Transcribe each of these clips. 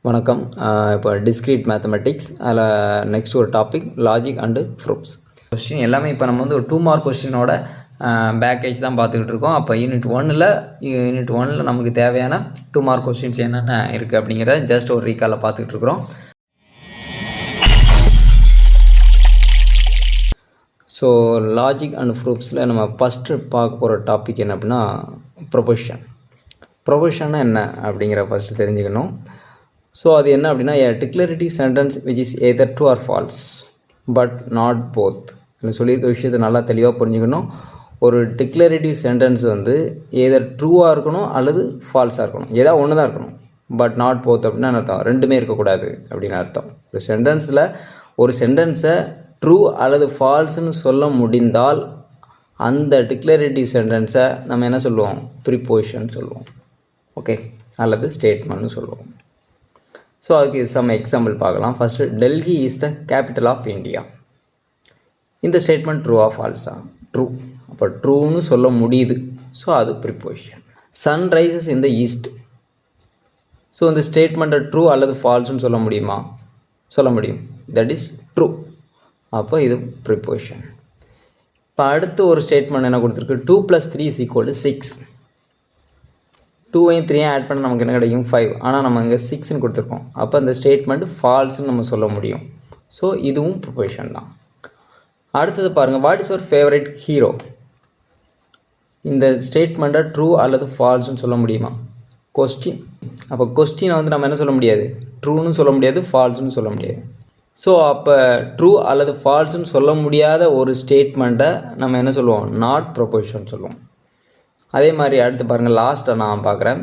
வணக்கம். இப்போ discrete mathematics அதில் நெக்ஸ்ட் ஒரு topic logic and proofs. Question எல்லாமே இப்போ நம்ம வந்து ஒரு 2 மார்க் கொஸ்டினோட பேக்கேஜ் தான் பார்த்துக்கிட்டு இருக்கோம். அப்போ யூனிட் ஒன்னில் நமக்கு தேவையான 2 மார்க் கொஸ்டின்ஸ் என்னென்ன இருக்குது அப்படிங்கிறத ஜஸ்ட் ஒரு ரீகாலில் பார்த்துக்கிட்டு இருக்கிறோம். ஸோ லாஜிக் அண்ட் ப்ரூஃப்ஸில் நம்ம ஃபஸ்ட்டு பார்க்க போகிற டாபிக் என்ன அப்படின்னா ப்ரொபோஷன்னா என்ன அப்படிங்கிற ஃபஸ்ட்டு தெரிஞ்சுக்கணும். ஸோ அது என்ன அப்படின்னா declarative sentence which is either true or false but not both. எனக்கு சொல்லியிருக்க விஷயத்தை நல்லா தெளிவாக புரிஞ்சுக்கணும். ஒரு டிக்ளரேட்டிவ் சென்டென்ஸ் வந்து எதர் ட்ரூவாக இருக்கணும் அல்லது ஃபால்ஸாக இருக்கணும், ஏதாவது ஒன்று தான் இருக்கணும். பட் நாட் போத் அப்படின்னா அர்த்தம் ரெண்டுமே இருக்கக்கூடாது அப்படின்னு அர்த்தம். ஒரு சென்டென்ஸை ட்ரூ அல்லது ஃபால்ஸ்ன்னு சொல்ல முடிந்தால் அந்த டிக்ளரேட்டிவ் சென்டென்ஸை நம்ம என்ன சொல்லுவோம்? ப்ரிப்போசிஷன் சொல்லுவோம். ஓகே, அல்லது ஸ்டேட்மெண்ட்னு சொல்லுவோம். ஸோ அதுக்கு சம் எக்ஸாம்பிள் பார்க்கலாம். First, Delhi is the capital of India. இந்த ஸ்டேட்மெண்ட் ட்ரூவா ஃபால்ஸா? ட்ரூ. அப்போ ட்ரூன்னு சொல்ல முடியுது. ஸோ அது proposition. Sun rises in the east. So இந்த ஸ்டேட்மெண்ட்டை ட்ரூ அல்லது ஃபால்ஸ்ன்னு சொல்ல முடியுமா? சொல்ல முடியும். That is true. அப்போ இது ப்ரிப்போசிஷன். இப்போ அடுத்து ஒரு ஸ்டேட்மெண்ட் என்ன கொடுத்துருக்கு? 2 + 3 = 6. 2ஐயும் 3ஐயும் ஆட் பண்ண நமக்கு என்ன கிடைக்கும்? 5. ஆனால் நம்ம இங்கே 6ன்னு கொடுத்துருக்கோம். அப்போ அந்த ஸ்டேட்மெண்ட் ஃபால்ஸ்ன்னு நம்ம சொல்ல முடியும். ஸோ இதுவும் ப்ரிப்போசிஷன் தான். அடுத்தது பாருங்கள், what is your favourite hero? இந்த ஸ்டேட்மெண்ட்டை ட்ரூ அல்லது ஃபால்ஸ்ன்னு சொல்ல முடியுமா? கொஸ்டின். அப்போ கொஸ்டினை வந்து நம்ம என்ன சொல்ல முடியாது? ட்ரூன்னு சொல்ல முடியாது, ஃபால்ஸ்ன்னு சொல்ல முடியாது. ஸோ அப்போ ட்ரூ அல்லது ஃபால்ஸ்ன்னு சொல்ல முடியாத ஒரு ஸ்டேட்மெண்ட்டை நம்ம என்ன சொல்லுவோம்? நாட் ப்ரொபோசிஷன் சொல்லுவோம். அதே மாதிரி அடுத்து பாருங்கள், லாஸ்ட்டை நான் பார்க்குறேன்.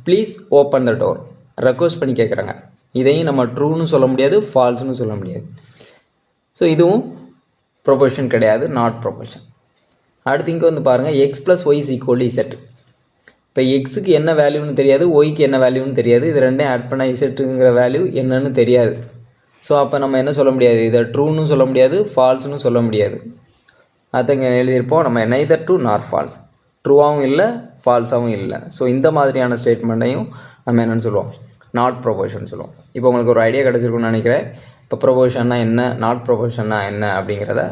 Please open the door. Request பண்ணி கேட்குறாங்க. இதையும் நம்ம ட்ரூன்னு சொல்ல முடியாது, ஃபால்ஸ்னு சொல்ல முடியாது. ஸோ இதுவும் ப்ரொபோசிஷன் கிடையாது, நாட் ப்ரொபோசிஷன். அடுத்து இங்கே வந்து பாருங்கள், x + y = z. இப்போ எக்ஸுக்கு என்ன வேல்யூன்னு தெரியாது, ஒய்க்கு என்ன வேல்யூன்னு தெரியாது. இது ரெண்டையும் ஆட் பண்ணால் இசட்டுங்கிற வேல்யூ என்னன்னு தெரியாது. ஸோ அப்போ நம்ம என்ன சொல்ல முடியாது? இதை ட்ரூன்னு சொல்ல முடியாது, ஃபால்ஸ்னு சொல்ல முடியாது. அதுங்க எழுதியிருப்போம் நம்ம நெய்தர் ட்ரூ நார் ஃபால்ஸ். ட்ரூவாகவும் இல்லை, ஃபால்ஸாகவும் இல்லை. ஸோ இந்த மாதிரியான ஸ்டேட்மெண்ட்டையும் நம்ம என்னென்னு சொல்லுவோம்? நாட் ப்ரொபோசிஷன் சொல்லுவோம். இப்போ உங்களுக்கு ஒரு ஐடியா கிடச்சிருக்குன்னு நினைக்கிறேன். இப்போ ப்ரொபோசிஷன்னா என்ன, நாட் ப்ரொபோசிஷன்னா என்ன அப்படிங்கிறத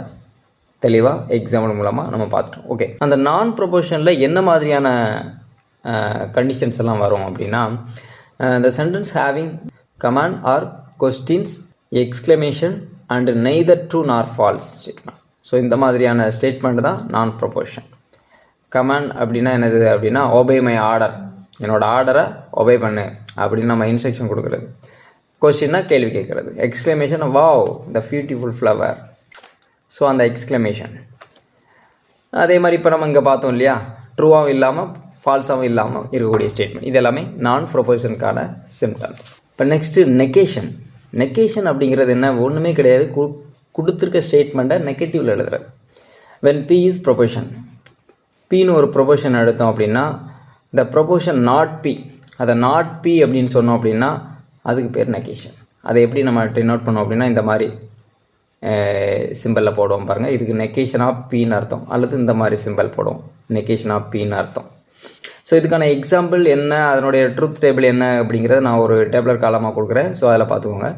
தெளிவாக எக்ஸாம்பிள் மூலமாக நம்ம பார்த்துட்டோம். ஓகே, அந்த நான் ப்ரொபோசிஷனில் என்ன மாதிரியான கண்டிஷன்ஸ் எல்லாம் வரும் அப்படின்னா, the sentence having command or questions, exclamation and neither true nor false statement. So இந்த மாதிரியான ஸ்டேட்மெண்ட் தான் நான் ப்ரொபோசிஷன். கமாண்ட் அப்படின்னா என்னது அப்படின்னா, ஒபே மை ஆர்டர், என்னோடய ஆர்டரை ஒபே பண்ணு அப்படின்னு நம்ம இன்ஸ்ட்ரக்ஷன் கொடுக்குறது. கொஸ்டின்னா கேள்வி கேட்குறது. Exclamation, wow the beautiful flower. So அந்த எக்ஸ்க்ளமேஷன். அதே மாதிரி இப்போ நம்ம இங்கே பார்த்தோம் இல்லையா, ட்ரூவாகவும் இல்லாமல் ஃபால்ஸாகவும் இல்லாமல் இருக்கக்கூடிய ஸ்டேட்மெண்ட். இது எல்லாமே நான் ப்ரொபோசிஷனுக்கான சிம்டம்ஸ். இப்போ நெக்ஸ்ட்டு நெகேஷன் அப்படிங்கிறது என்ன? ஒன்றுமே கிடையாது, கொடுத்துருக்க ஸ்டேட்மெண்ட்டை நெகட்டிவில் எழுதுறது. வென் பி இஸ் ப்ரொபோசிஷன், பின்னு ஒரு ப்ரொபோஷன் எடுத்தோம் அப்படின்னா, இந்த ப்ரொபோஷன் நாட் பி, அதை நாட் பி அப்படின்னு சொன்னோம் அப்படின்னா அதுக்கு பேர் நெகேஷன். அதை எப்படி நம்ம டினோட் பண்ணோம் அப்படின்னா, இந்த மாதிரி சிம்பிளில் போடுவோம் பாருங்கள். இதுக்கு நெகேஷன் ஆஃப் பின்னு அர்த்தம், அல்லது இந்த மாதிரி சிம்பிள் போடுவோம், நெகேஷன் ஆஃப் பின்னு அர்த்தம். ஸோ இதுக்கான எக்ஸாம்பிள் என்ன, அதனுடைய ட்ரூத் டேபிள் என்ன அப்படிங்கிறத நான் ஒரு டேபிளர் காலமாக கொடுக்குறேன். ஸோ அதில் பார்த்துக்கோங்க.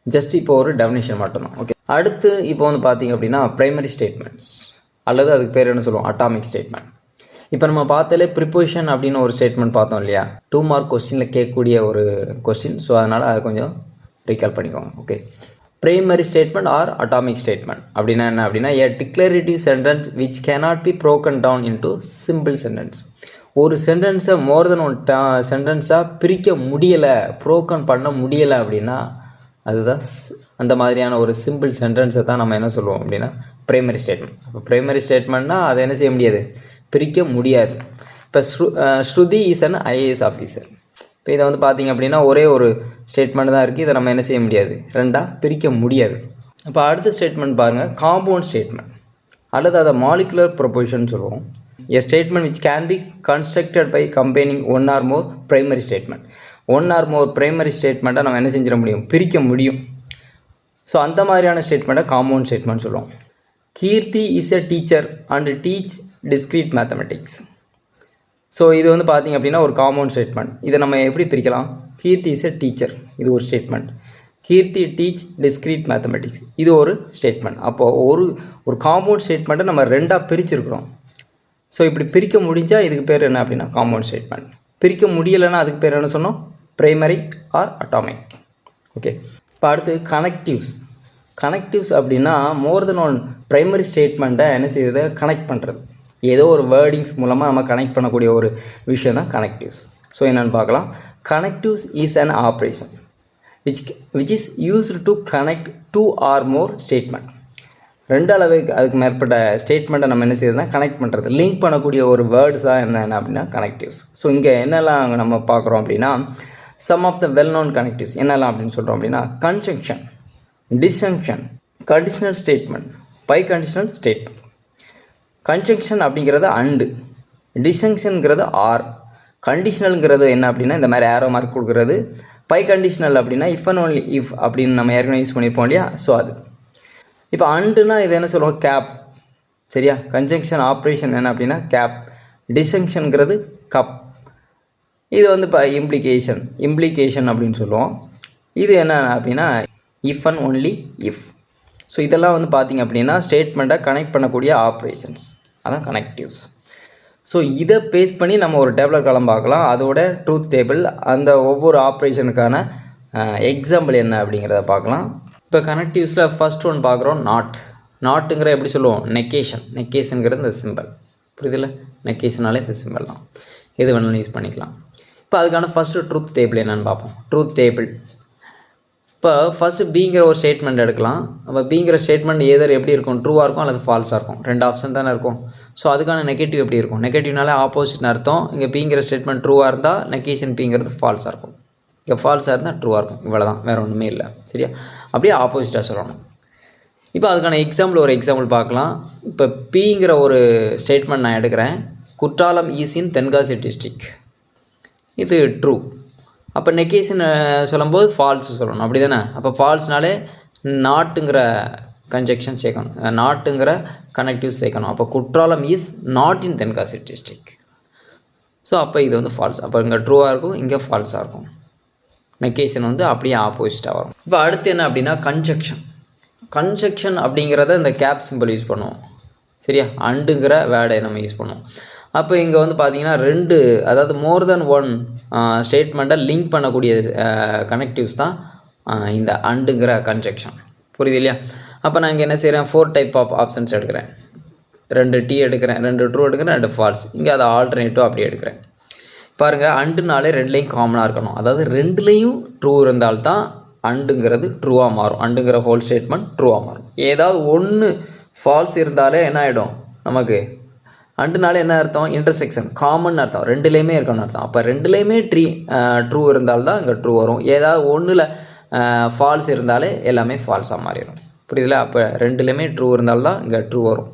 ஜஸ்ட் இப்போ ஒரு டெஃபினேஷன் மட்டும்தான். ஓகே, அடுத்து இப்போ வந்து பார்த்திங்க அப்படின்னா ப்ரைமரி ஸ்டேட்மெண்ட்ஸ், அல்லது அதுக்கு பேர் என்ன சொல்லுவோம்? Atomic statement. இப்போ நம்ம பார்த்தாலே ப்ரிப்போசிஷன் அப்படின்னு ஒரு ஸ்டேட்மெண்ட் பார்த்தோம் இல்லையா, 2 மார்க் கொஸ்டினில் கேட்கக்கூடிய ஒரு கொஸ்டின். ஸோ அதனால் அதை கொஞ்சம் ரீகால் பண்ணிக்கோங்க. Okay, primary statement or atomic statement அப்படின்னா என்ன அப்படின்னா, a declarative sentence which cannot be broken down into simple sentence. ஒரு சென்டென்ஸை மோர் தென் ஒன் சென்டென்ஸாக பிரிக்க முடியலை, ப்ரோக்கன் பண்ண முடியலை அப்படின்னா அதுதான் அந்த மாதிரியான ஒரு சிம்பிள் சென்டென்ஸை தான் நம்ம என்ன சொல்லுவோம் அப்படின்னா ப்ரைமரி ஸ்டேட்மெண்ட். அப்போ ப்ரைமரி ஸ்டேட்மெண்ட்னால் அதை என்ன செய்ய முடியாது? பிரிக்க முடியாது. இப்போ ஸ்ருதி இஸ் அன் ஐஏஎஸ் ஆஃபீஸர். இப்போ இதை வந்து பார்த்திங்க அப்படின்னா ஒரே ஒரு ஸ்டேட்மெண்ட் தான் இருக்குது, இதை நம்ம என்ன செய்ய முடியாது? ரெண்டாக பிரிக்க முடியாது. இப்போ அடுத்த ஸ்டேட்மெண்ட் பாருங்கள், காம்பவுண்ட் ஸ்டேட்மெண்ட், அல்லது அதை மாலிகுலர் ப்ரொபோசிஷன் சொல்லுவோம். A statement which can be constructed by combining one or more primary statement. One or more primary ஸ்டேட்மெண்ட்டை நம்ம என்ன செஞ்சிட முடியும்? பிரிக்க முடியும். ஸோ அந்த மாதிரியான ஸ்டேட்மெண்ட்டை காம்பவுண்ட் ஸ்டேட்மெண்ட் சொல்லுவோம். Keerthi is a teacher and teach discrete mathematics. So இது வந்து பார்த்திங்க அப்படின்னா ஒரு காம்பவுண்ட் ஸ்டேட்மெண்ட். இதை நம்ம எப்படி பிரிக்கலாம்? கீர்த்தி இஸ் எ டீச்சர், இது ஒரு ஸ்டேட்மெண்ட். கீர்த்தி டீச் டிஸ்க்ரீட் மேத்தமெட்டிக்ஸ், இது ஒரு ஸ்டேட்மெண்ட். அப்போது ஒரு காம்பவுண்ட் ஸ்டேட்மெண்ட்டை நம்ம ரெண்டாக பிரிச்சுருக்குறோம். ஸோ இப்படி பிரிக்க முடிஞ்சால் இதுக்கு பேர் என்ன அப்படின்னா காம்பவுண்ட் ஸ்டேட்மெண்ட். பிரிக்க முடியலைன்னா அதுக்கு பேர் என்ன சொன்னோம், பிரைமரி ஆர் அட்டாமிக். ஓகே, இப்போ அடுத்து கனெக்டிவ்ஸ் அப்படின்னா மோர் தென் ஒன் ப்ரைமரி ஸ்டேட்மெண்ட்டை என்ன செய்யுது, கனெக்ட் பண்ணுறது. ஏதோ ஒரு வேர்டிங்ஸ் மூலமாக நம்ம கனெக்ட் பண்ணக்கூடிய ஒரு விஷயம் தான் கனெக்டிவ்ஸ். ஸோ என்னென்னு பார்க்கலாம். Connectives is an operation which is used to connect two or more statement. ரெண்டு அல்லது அதுக்கு மேற்பட்ட ஸ்டேட்மெண்ட்டை நம்ம என்ன செய்யறதுனா கனெக்ட் பண்ணுறது, லிங்க் பண்ணக்கூடிய ஒரு வேர்ட்ஸ் தான் என்ன அப்படின்னா கனெக்டிவ்ஸ். ஸோ இங்கே என்னெல்லாம் நம்ம பார்க்குறோம் அப்படின்னா some of the well known connectives என்னெல்லாம் அப்படின்னு சொல்கிறோம் அப்படின்னா conjunction, disjunction, conditional statement, biconditional statement. Conjunction அப்படிங்கிறது அண்டு, டிஸ்ஜங்ஷனுங்கிறது ஆர், கண்டிஷனலுங்கிறது என்ன அப்படின்னா இந்த மாதிரி ஏரோ மார்க் கொடுக்குறது, பை கண்டிஷனல் அப்படின்னா இஃப் அண்ட் ஒன்லி இஃப் அப்படின்னு நம்ம ஏற்கனவே யூஸ் பண்ணியிருப்போம் இல்லையா. ஸோ அது இப்போ அண்டுனா இது என்ன சொல்லுவோம், கேப். சரியா, கன்ஜங்ஷன் ஆப்ரேஷன் என்ன அப்படின்னா கேப், டிஸ்ஜங்ஷனுங்கிறது கப். இது வந்து இப்போ இம்ப்ளிகேஷன் அப்படின்னு சொல்லுவோம். இது என்ன அப்படின்னா if and only if. So இதெல்லாம் வந்து பார்த்திங்க அப்படின்னா ஸ்டேட்மெண்ட்டை கனெக்ட் பண்ணக்கூடிய ஆப்ரேஷன்ஸ், அதான் கனெக்டிவ்ஸ். ஸோ இதை பேஸ் பண்ணி நம்ம ஒரு டேபிளர் காலம் பார்க்கலாம், அதோட ட்ரூத் டேபிள், அந்த ஒவ்வொரு ஆப்ரேஷனுக்கான எக்ஸாம்பிள் என்ன அப்படிங்கிறத பார்க்கலாம். இப்போ கனெக்டிவ்ஸில் ஃபஸ்ட் ஒன் பார்க்குறோம், நாட்டுங்கிற எப்படி சொல்லுவோம், நெக்கேஷனுங்கிறது இந்த சிம்பிள். புரியுதில்ல, நெக்கேஷனாலே இந்த சிம்பிள் தான், எது வேணாலும் யூஸ் பண்ணிக்கலாம். இப்போ அதுக்கான ஃபஸ்ட்டு ட்ரூத் டேபிள் என்னென்னு பார்ப்போம். ட்ரூத் டேபிள் இப்போ ஃபஸ்ட்டு பிங்கிற ஒரு ஸ்டேட்மெண்ட் எடுக்கலாம். அப்போ பிங்கிற ஸ்டேட்மெண்ட் ஏதர் எப்படி இருக்கும், ட்ரூவாக இருக்கும் அல்லது ஃபால்ஸாக இருக்கும். ரெண்டு ஆப்ஷன் தானே இருக்கும். ஸோ அதுக்கான நெகட்டிவ் எப்படி இருக்கும், நெகட்டிவ்னாலே ஆப்போசிட்னு அர்த்தம். இங்கே பிங்கிற ஸ்டேட்மெண்ட் ட்ரூவாக இருந்தால் நெகேஷன் பிங்கிறது ஃபால்ஸாக இருக்கும், இங்கே ஃபால்ஸாக இருந்தால் ட்ரூவாக இருக்கும். இவ்வளோ தான், வேறு ஒன்றுமே இல்லை. சரியா, அப்படியே ஆப்போசிட்டாக சொல்லணும். இப்போ அதுக்கான ஒரு எக்ஸாம்பிள் பார்க்கலாம். இப்போ பிங்கிற ஒரு ஸ்டேட்மெண்ட் நான் எடுக்கிறேன். Kutralam is in Tenkasi district, இது ட்ரூ. அப்போ நெகேஷன் சொல்லும்போது ஃபால்ஸ் சொல்லணும், அப்படி தானே. அப்போ ஃபால்ஸ்னாலே நாட்டுங்கிற கன்ஜெக்ஷன் சேர்க்கணும், நாட்டுங்கிற கனெக்டிவ் சேர்க்கணும். அப்போ Kutralam is not in Tenkasi district. So அப்போ இது வந்து ஃபால்ஸ். அப்போ இங்கே ட்ரூவாக இருக்கும், இங்கே ஃபால்ஸாக இருக்கும். நெகேஷன் வந்து அப்படியே ஆப்போசிட்டாக வரும். இப்போ அடுத்து என்ன அப்படின்னா கன்ஜெக்ஷன் அப்படிங்கிறத இந்த கேப் சிம்பிள் யூஸ் பண்ணுவோம். சரியா, அண்டுங்கிற வேர்டை நம்ம யூஸ் பண்ணுவோம். அப்போ இங்கே வந்து பார்த்திங்கன்னா ரெண்டு, அதாவது மோர் தென் ஒன் ஸ்டேட்மெண்ட்டை லிங்க் பண்ணக்கூடிய கனெக்டிவ்ஸ் தான் இந்த அண்டுங்கிற கன்ஜெக்ஷன். புரியுது இல்லையா. அப்போ நான் இங்கே என்ன செய்கிறேன், 4 டைப் ஆஃப் ஆப்ஷன்ஸ் எடுக்கிறேன். 2 டி எடுக்கிறேன், 2 ட்ரூ எடுக்கிறேன், 2 ஃபால்ஸ். இங்கே அதை ஆல்டர்னேட்டிவ் அப்படி எடுக்கிறேன். பாருங்கள், அண்டுனாலே ரெண்டுலேயும் காமனாக இருக்கணும். அதாவது ரெண்டுலேயும் ட்ரூ இருந்தால்தான் அண்டுங்கிறது ட்ரூவாக மாறும், அண்டுங்கிற ஹோல் ஸ்டேட்மெண்ட் ட்ரூவாக மாறும். ஏதாவது ஒன்று ஃபால்ஸ் இருந்தாலே என்ன ஆகிடும் நமக்கு, அண்டுனாலே என்ன அர்த்தம், இன்டர்செக்ஷன், காமன் அர்த்தம், ரெண்டுலேயுமே இருக்கணும்னு அர்த்தம். அப்போ ரெண்டுலேயுமே ட்ரூ இருந்தால்தான் இங்கே ட்ரூ வரும். ஏதாவது ஒன்றில் ஃபால்ஸ் இருந்தாலே எல்லாமே ஃபால்ஸாக மாறிடும். புரியுதுல. அப்போ ரெண்டுலேயுமே ட்ரூ இருந்தால்தான் இங்கே ட்ரூ வரும்,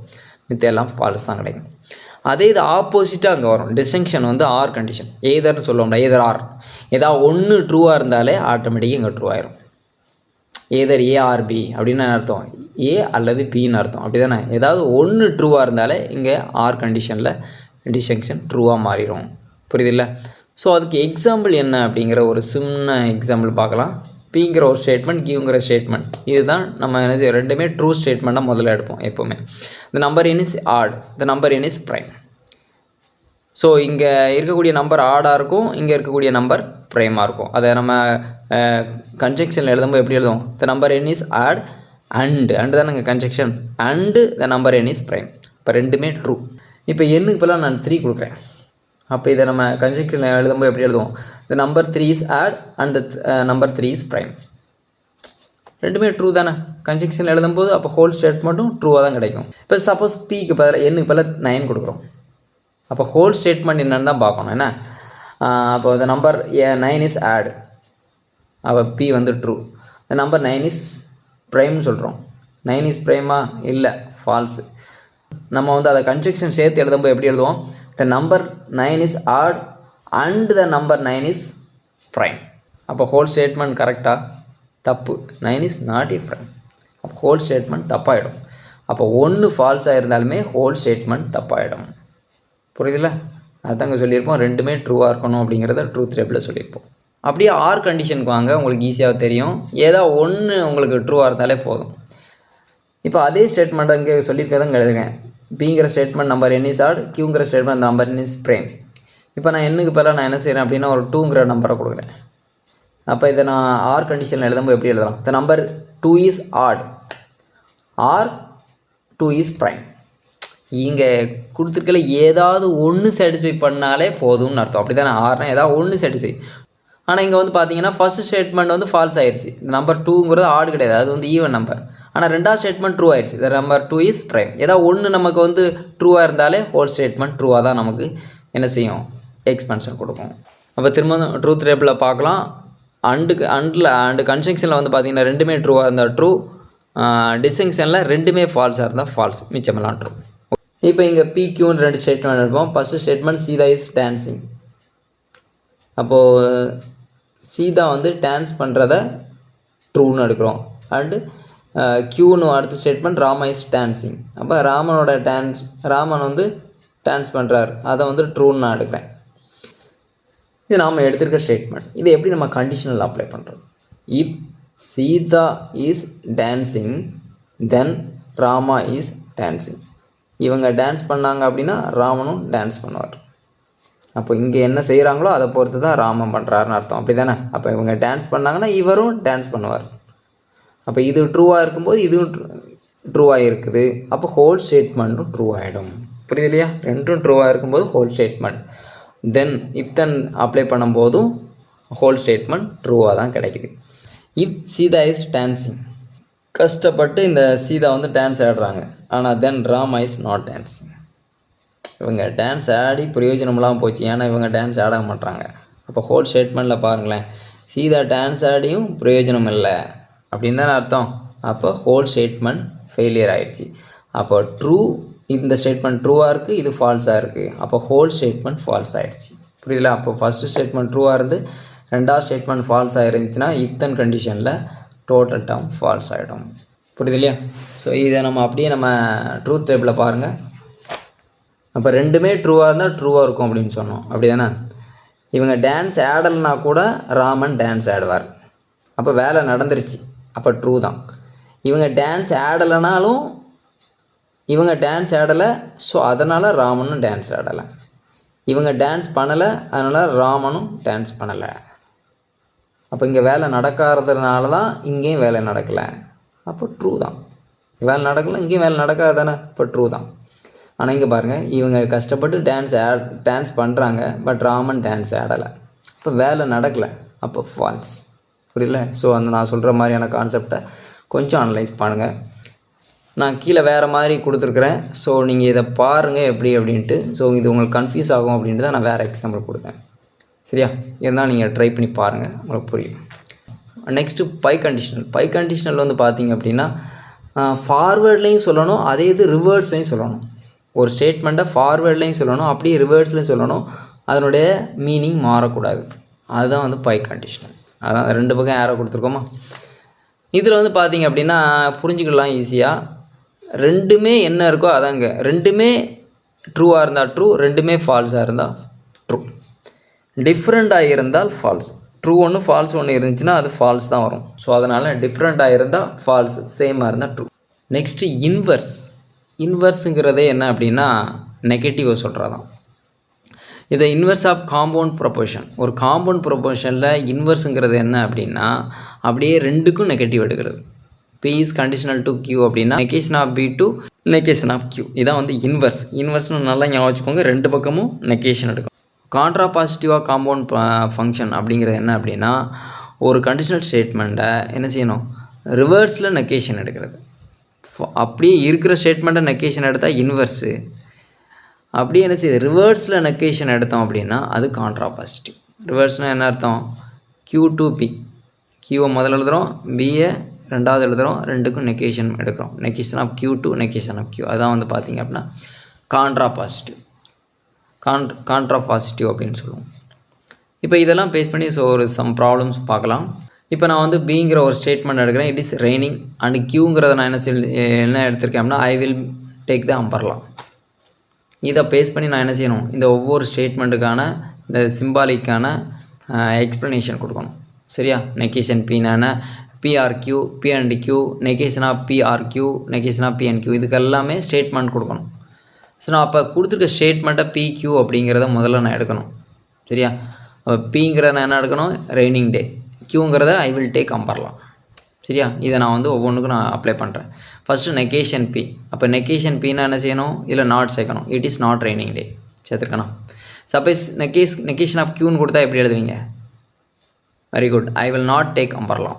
மித்த எல்லாம் ஃபால்ஸ் தான் கிடைக்கும். அதே இது ஆப்போசிட்டாக அங்கே வரும். டிஸ்டிங்ஷன் வந்து ஆர் கண்டிஷன், ஏதர்னு சொல்லுவோம்ல, ஏதர் ஆர். ஏதாவது ஒன்று ட்ரூவாக இருந்தாலே ஆட்டோமேட்டிக்காக இங்கே ட்ரூ ஆயிரும். ஏதர் ஏ ஆர் பி அப்படின்னு அர்த்தம், ஏ அல்லது பின்னு அர்த்தம், அப்படி தானே. ஏதாவது ஒன்று ட்ரூவாக இருந்தாலே இங்கே ஆர் கண்டிஷனில் டிஸ்டிங்ஷன் ட்ரூவாக மாறிடும். புரியுதில்ல. ஸோ அதுக்கு எக்ஸாம்பிள் என்ன அப்படிங்கிற ஒரு சின்ன எக்ஸாம்பிள் பார்க்கலாம். பிங்கிற ஒரு ஸ்டேட்மெண்ட், கிவ்ங்கிற ஸ்டேட்மெண்ட், இதுதான் நம்ம என்ன செய்ய, ரெண்டுமே ட்ரூ ஸ்டேட்மெண்ட்டாக முதல்ல எடுப்போம் எப்போவுமே. The number N is odd, the number N is prime. So இங்கே இருக்கக்கூடிய நம்பர் ஆடாக இருக்கும், இங்கே இருக்கக்கூடிய நம்பர் ப்ரைமாக இருக்கும். அதை நம்ம கன்ஜெக்ஷனில் எழுதும்போது எப்படி எழுதுவோம், the number N is odd and தான் இங்கே conjunction, and the number N is prime. இப்போ ரெண்டுமே ட்ரூ. இப்போ எண்ணுக்கு பதிலாக நான் 3 கொடுக்குறேன். அப்போ இதை நம்ம கன்ஜெக்ஷனில் எழுதும்போது எப்படி எழுதுவோம், the number 3 is odd and the number 3 is prime. ரெண்டுமே ட்ரூ தானே கன்ஜெக்ஷனில் எழுதும்போது. அப்போ ஹோல் ஸ்டேட்மெண்ட்டும் ட்ரூவாக தான் கிடைக்கும். இப்போ சப்போஸ் பிக்கு பதிலாக எண்ணுக்கு பதிலாக 9 கொடுக்குறோம். அப்போ ஹோல் ஸ்டேட்மெண்ட் என்னென்னு தான் பார்க்கணும் என்ன. அப்போ த நம்பர் 9 இஸ் ஆட், அப்போ பி வந்து ட்ரூ. த நம்பர் 9 இஸ் ப்ரைம்னு சொல்கிறோம். 9 இஸ் ப்ரைமா, இல்லை ஃபால்ஸு. நம்ம வந்து அதை கன்ஜெக்ஷன் சேர்த்து எழுதும்போது எப்படி எழுதுவோம், the number 9 is odd and the number 9 is prime. அப்போ ஹோல் ஸ்டேட்மெண்ட் கரெக்டாக, தப்பு, 9 இஸ் நாட் இ ப்ரைம். அப்போ ஹோல் ஸ்டேட்மெண்ட் தப்பாகிடும். அப்போ ஒன்று ஃபால்ஸாக இருந்தாலுமே ஹோல் ஸ்டேட்மெண்ட் தப்பாகிடும். புரியுதுல்ல. அதுதாங்க சொல்லியிருப்போம், ரெண்டுமே ட்ரூவாக இருக்கணும் அப்படிங்கிறத ட்ரூத் டேபிளில் சொல்லியிருப்போம். அப்படியே ஆர் கண்டிஷனுக்கு வாங்க, உங்களுக்கு ஈஸியாக தெரியும். ஏதோ ஒன்று உங்களுக்கு ட்ரூவாக இருந்தாலே போதும். இப்போ அதே ஸ்டேட்மெண்ட் இங்கே சொல்லியிருக்கதான் எழுதுறேன். பிங்கிற statement number n is odd, கியூங்கிற statement number n is prime. இப்போ நான் என்னுக்கு பதிலாக நான் என்ன செய்கிறேன் அப்படின்னா ஒரு 2ங்கிற நம்பரை கொடுக்குறேன். அப்போ இதை நான் ஆர் கண்டிஷனில் எழுதும்போது எப்படி எழுதலாம்? The number 2 is odd or 2 is prime. இங்கே கொடுத்துருக்கல ஏதாவது ஒன்று சாட்டிஸ்ஃபை பண்ணாலே போதும்னு அர்த்தம். அப்படி தானே? ஆர்னா ஏதாவது ஒன்று சாட்டிஸ்ஃபை. ஆனால் இங்கே வந்து பார்த்தீங்கன்னா ஃபஸ்ட் ஸ்டேட்மெண்ட் வந்து ஃபால்ஸ் ஆயிடுச்சு. நம்பர் 2ங்கிறது ஆட் கிடையாது, அது வந்து ஈவன் நம்பர். ஆனால் ரெண்டாவது ஸ்டேட்மெண்ட் ட்ரூ ஆயிடுச்சு. த நம்பர் 2 இஸ் ப்ரைம். ஏதாவது ஒன்று நமக்கு வந்து ட்ரூவாக இருந்தாலே ஹோல் ஸ்டேட்மெண்ட் ட்ரூவாக தான் நமக்கு என்ன செய்யும்? எக்ஸ்பென்ஷன் கொடுக்கும். அப்போ திரும்ப ட்ரூத் டேபிளில் பார்க்கலாம். அண்டு கன்ஜங்ஷனில் வந்து பார்த்தீங்கன்னா ரெண்டுமே ட்ரூவாக இருந்தால் ட்ரூ, டிஸ்டிங்ஷனில் ரெண்டுமே ஃபால்ஸாக இருந்தால் ஃபால்ஸ், மிச்சமெல்லாம் ட்ரூ. இப்போ இங்கே பிக்யூன்னு 2 ஸ்டேட்மெண்ட் எடுப்போம். First statement Sita is dancing. அப்போது சீதா வந்து டான்ஸ் பண்ணுறத ட்ரூன்னு எடுக்கிறோம். அண்டு கியூன்னு அடுத்த ஸ்டேட்மெண்ட் ராமா இஸ் டான்ஸிங். அப்போ ராமன் வந்து டான்ஸ் பண்ணுறார், அதை வந்து ட்ரூன்னு நான் எடுக்கிறேன். இது நாம் எடுத்திருக்க ஸ்டேட்மெண்ட். இது எப்படி நம்ம கண்டிஷனல் அப்ளை பண்ணுறோம்? If Sita is dancing then Rama is dancing. இவங்க டான்ஸ் பண்ணாங்க அப்படின்னா ராமனும் டான்ஸ் பண்ணுவார். அப்போ இங்கே என்ன செய்கிறாங்களோ அதை பொறுத்து தான் ராமன் பண்ணுறாருன்னு அர்த்தம். அப்படி தானே? அப்போ இவங்க டான்ஸ் பண்ணாங்கன்னா இவரும் டான்ஸ் பண்ணுவார். அப்போ இது ட்ரூவாக இருக்கும்போது இதுவும் ட்ரூவாக இருக்குது. அப்போ ஹோல் ஸ்டேட்மெண்ட்டும் ட்ரூ ஆகிடும். புரியுது இல்லையா? ரெண்டும் ட்ரூவாக இருக்கும்போது ஹோல் ஸ்டேட்மெண்ட். தென் இப்தன் அப்ளை பண்ணும்போதும் ஹோல் ஸ்டேட்மெண்ட் ட்ரூவாக தான் கிடைக்குது. இப் சீதா இஸ் டான்ஸிங். கஷ்டப்பட்டு இந்த சீதா வந்து டான்ஸ் ஆடுறாங்க. ஆனால் தென் ராமா இஸ் நாட் டான்ஸிங். இவங்க டான்ஸ் ஆடி பிரயோஜனமெல்லாம் போச்சு, ஏன்னா இவங்க டான்ஸ் ஆட மாட்டாங்க. அப்போ ஹோல் ஸ்டேட்மெண்ட்டில் பாருங்களேன், சீதா டான்ஸ் ஆடியும் பிரயோஜனம் இல்லை அப்படின்னு தானே அர்த்தம். அப்போ ஹோல் ஸ்டேட்மெண்ட் ஃபெயிலியர் ஆயிடுச்சு. அப்போ ட்ரூ, இந்த ஸ்டேட்மெண்ட் ட்ரூவாக இருக்குது, இது ஃபால்ஸாக இருக்குது. அப்போ ஹோல் ஸ்டேட்மெண்ட் ஃபால்ஸ் ஆகிடுச்சு. புரியல? அப்போ ஃபஸ்ட்டு ஸ்டேட்மெண்ட் ட்ரூவாக இருந்து ரெண்டாவது ஸ்டேட்மெண்ட் ஃபால்ஸ் ஆகிருந்துச்சுன்னா இப்தன் கண்டிஷனில் டோட்டல் டேர்ம் ஃபால்ஸ் ஆகிடும். புரியுது இல்லையா? ஸோ இதை நம்ம அப்படியே நம்ம ட்ரூத் டேபிளில் பாருங்கள். அப்போ ரெண்டுமே ட்ரூவாக இருந்தால் ட்ரூவாக இருக்கும் அப்படின்னு சொன்னோம். அப்படி தானே? இவங்க டான்ஸ் ஆடலைனா கூட ராமன் டான்ஸ் ஆடுவார். அப்போ வேலை நடந்துருச்சு, அப்போ ட்ரூ தான். இவங்க டான்ஸ் ஆடலைனாலும் இவங்க டான்ஸ் ஆடலை, ஸோ அதனால் ராமனும் டான்ஸ் ஆடலை. இவங்க டான்ஸ் பண்ணலை, அதனால் ராமனும் டான்ஸ் பண்ணலை. அப்போ இங்கே வேலை நடக்காததுனால தான் இங்கேயும் வேலை நடக்கலை. அப்போ ட்ரூ தான். வேலை நடக்கலை, இங்கேயும் வேலை நடக்காது தானே? இப்போ ட்ரூ தான். ஆனால் இங்கே பாருங்கள், இவங்க கஷ்டப்பட்டு டான்ஸ் பண்ணுறாங்க, பட் ராமன் டான்ஸ் ஆடலை. இப்போ வேலை நடக்கலை, அப்போ ஃபால்ஸ். புரியல? ஸோ அந்த நான் சொல்கிற மாதிரியான கான்செப்டை கொஞ்சம் அனலைஸ் பண்ணுங்கள். நான் கீழே வேறு மாதிரி கொடுத்துருக்குறேன். ஸோ நீங்கள் இதை பாருங்கள் எப்படி அப்படின்ட்டு. ஸோ இது உங்களுக்கு கன்ஃபியூஸ் ஆகும் அப்படின்ட்டு தான் நான் வேறு எக்ஸாம்பிள் கொடுத்தேன். சரியா? இருந்தால் நீங்கள் ட்ரை பண்ணி பாருங்கள், உங்களுக்கு புரியும். நெக்ஸ்ட்டு பை கண்டிஷனல் வந்து பார்த்தீங்க அப்படின்னா ஃபார்வேர்ட்லேயும் சொல்லணும், அதே இது ரிவர்ஸ்லேயும் சொல்லணும். ஒரு ஸ்டேட்மெண்ட்டை ஃபார்வேர்ட்லேயும் சொல்லணும், அப்படியே ரிவர்ஸ்லேயும் சொல்லணும். அதனுடைய மீனிங் மாறக்கூடாது. அதுதான் வந்து பை கண்டிஷனல். அதான் ரெண்டு பக்கம் ஏரோ கொடுத்துருக்கோமா. இதில் வந்து பார்த்தீங்க அப்படின்னா புரிஞ்சுக்கலாம் ஈஸியாக. ரெண்டுமே என்ன இருக்கோ அதாங்க. ரெண்டுமே ட்ரூவாக இருந்தால் ட்ரூ, ரெண்டுமே ஃபால்ஸாக இருந்தால் ட்ரூ. டிஃப்ரெண்ட்டாக இருந்தால் ஃபால்ஸ். ட்ரூ ஒன்று ஃபால்ஸ் ஒன்று இருந்துச்சுன்னா அது ஃபால்ஸ் தான் வரும். ஸோ அதனால் டிஃப்ரெண்ட்டாக இருந்தால் ஃபால்ஸ், சேமாக இருந்தால் ட்ரூ. நெக்ஸ்ட்டு இன்வர்ஸுங்கிறதே என்ன அப்படின்னா நெகட்டிவை சொல்கிறதான். இதை இன்வர்ஸ் ஆஃப் காம்பவுண்ட் ப்ரொபோர்ஷன். ஒரு காம்பவுண்ட் ப்ரொபோர்ஷனில் இன்வர்ஸுங்கிறது என்ன அப்படின்னா அப்படியே ரெண்டுக்கும் நெகட்டிவ் எடுக்கிறது. P is conditional to Q அப்படின்னா negation of B to negation of Q. இதான் வந்து இன்வர்ஸ்னு நல்லா ஞாபகம் வச்சுக்கோங்க. ரெண்டு பக்கமும் நெகேஷன் எடுக்கும். கான்ட்ரா பாசிட்டிவாக காம்பவுண்ட் ஃபங்க்ஷன் அப்படிங்கிறது என்ன அப்படின்னா ஒரு கண்டிஷனல் ஸ்டேட்மெண்ட்டை என்ன செய்யணும், ரிவர்ஸில் நெகேஷன் எடுக்கிறது. அப்படியே இருக்கிற ஸ்டேட்மெண்ட்டை நெகேஷன் எடுத்தால் இன்வர்ஸு, அப்படியே என்ன செய்யுது ரிவர்ஸில் நெகேஷன் எடுத்தோம் அப்படின்னா அது கான்ட்ரா பாசிட்டிவ். ரிவர்ஸ்னால் என்ன அர்த்தம்? Q to P. Qவை முதல்ல எழுதுகிறோம், Bயை ரெண்டாவது எழுதுகிறோம், ரெண்டுக்கும் நெகேஷன் எடுக்கிறோம். Negation of Q to negation of Q. அதான் வந்து பார்த்திங்க அப்படின்னா கான்ட்ரா பாசிட்டிவ் அப்படின்னு சொல்லுவோம். இப்போ இதெல்லாம் பேஸ் பண்ணி ஒரு சம் ப்ராப்ளம்ஸ் பார்க்கலாம். இப்போ நான் வந்து பிங்கிற ஒரு ஸ்டேட்மெண்ட் எடுக்கிறேன். இட் இஸ் ரெய்னிங் அண்ட் கியூங்கிறத நான் என்ன எடுத்திருக்கேன் அப்படின்னா ஐ வில் டேக் த அம்பர்லா. இதை பேஸ் பண்ணி நான் என்ன செய்யணும், இந்த ஒவ்வொரு ஸ்டேட்மெண்ட்டுக்கான இந்த சிம்பாலிக்கான எக்ஸ்ப்ளனேஷன் கொடுக்கணும். சரியா? நெகேஷன் பின்னா P or Q, P and Q, negation of P or Q, negation of P and Q, இதுக்கு எல்லாமே ஸ்டேட்மெண்ட் கொடுக்கணும். ஸோ நான் அப்போ கொடுத்துருக்க ஸ்டேட்மெண்ட்டை பிக்யூ அப்படிங்கிறத முதல்ல நான் எடுக்கணும். சரியா? அப்போ பிங்கிறத நான் என்ன எடுக்கணும்? Raining day. கியூங்கிறத ஐ வில் டேக் அம்பர்லா. சரியா? இதை நான் வந்து ஒவ்வொன்றுக்கும் நான் அப்ளை பண்ணுறேன். First negation P. அப்போ நெகேஷன் பின்னா என்ன செய்யணும்? இல்லை நாட் சேர்க்கணும். It is not raining day சேர்த்துருக்கணும். சப்போஸ் நெகேஷன் ஆஃப் கியூன்னு கொடுத்தா எப்படி எழுதுவீங்க? Very good. I will not take umbrella.